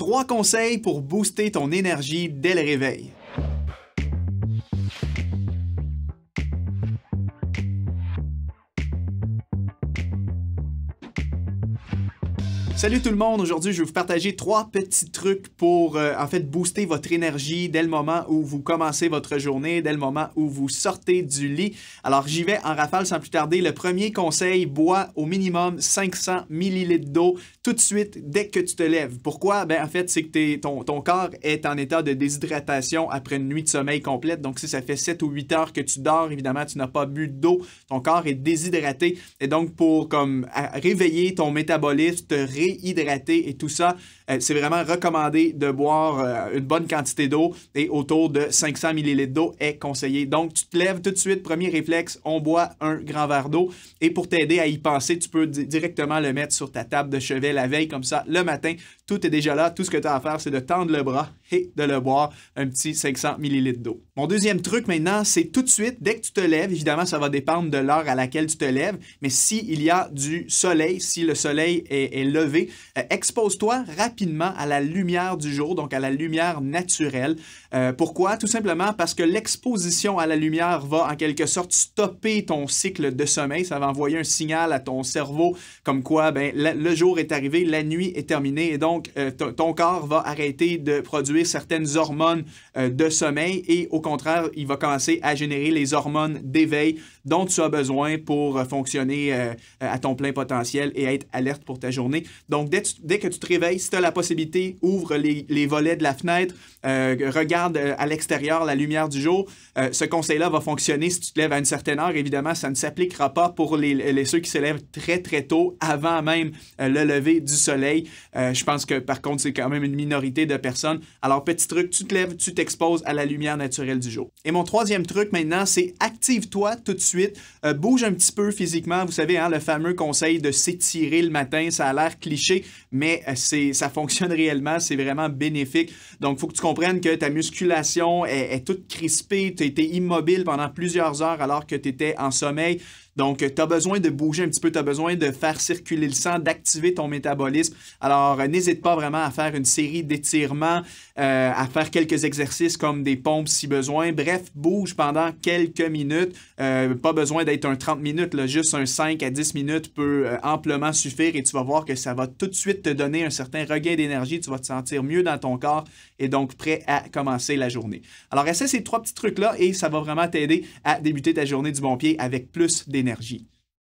3 conseils pour booster ton énergie dès le réveil. Salut tout le monde, aujourd'hui je vais vous partager 3 petits trucs pour en fait booster votre énergie dès le moment où vous commencez votre journée, dès le moment où vous sortez du lit. Alors j'y vais en rafale sans plus tarder. Le premier conseil, bois au minimum 500 ml d'eau tout de suite dès que tu te lèves. Pourquoi? Ben en fait c'est que ton corps est en état de déshydratation après une nuit de sommeil complète. Donc si ça fait 7 ou 8 heures que tu dors, évidemment tu n'as pas bu d'eau, ton corps est déshydraté et donc pour comme réveiller ton métabolisme, te réhydrater et tout ça, c'est vraiment recommandé de boire une bonne quantité d'eau et autour de 500 ml d'eau est conseillé. Donc, tu te lèves tout de suite, premier réflexe, on boit un grand verre d'eau et pour t'aider à y penser, tu peux directement le mettre sur ta table de chevet la veille comme ça. Le matin, tout est déjà là. Tout ce que tu as à faire, c'est de tendre le bras et de le boire un petit 500 ml d'eau. Mon deuxième truc maintenant, c'est tout de suite, dès que tu te lèves, évidemment, ça va dépendre de l'heure à laquelle tu te lèves, mais s'il y a du soleil, si le soleil est levé, expose-toi rapidement à la lumière du jour, donc à la lumière naturelle. Pourquoi? Tout simplement parce que l'exposition à la lumière va en quelque sorte stopper ton cycle de sommeil. Ça va envoyer un signal à ton cerveau comme quoi ben, le jour est arrivé, la nuit est terminée et donc ton corps va arrêter de produire certaines hormones de sommeil et au contraire, il va commencer à générer les hormones d'éveil dont tu as besoin pour fonctionner à ton plein potentiel et être alerte pour ta journée. Donc, dès que tu te réveilles, si tu as la possibilité, ouvre les volets de la fenêtre, regarde à l'extérieur la lumière du jour. Ce conseil-là va fonctionner si tu te lèves à une certaine heure. Évidemment, ça ne s'appliquera pas pour ceux qui se lèvent très, très tôt, avant même le lever du soleil. Je pense que, par contre, c'est quand même une minorité de personnes. Alors, petit truc, tu te lèves, tu t'exposes à la lumière naturelle du jour. Et mon troisième truc maintenant, c'est active-toi tout de suite. Bouge un petit peu physiquement. Vous savez, hein, le fameux conseil de s'étirer le matin, ça a l'air cliché, mais ça fonctionne réellement, c'est vraiment bénéfique. Donc, il faut que tu comprennes que ta musculation est toute crispée, tu as été immobile pendant plusieurs heures alors que tu étais en sommeil. Donc, tu as besoin de bouger un petit peu, tu as besoin de faire circuler le sang, d'activer ton métabolisme. Alors, n'hésite pas vraiment à faire une série d'étirements, à faire quelques exercices comme des pompes si besoin. Bref, bouge pendant quelques minutes. Pas besoin d'être un 30 minutes, là, juste un 5 à 10 minutes peut amplement suffire et tu vas voir que ça va tout de suite te donner un certain regain d'énergie. Tu vas te sentir mieux dans ton corps et donc prêt à commencer la journée. Alors, essaie ces 3 petits trucs-là et ça va vraiment t'aider à débuter ta journée du bon pied avec plus d'énergie.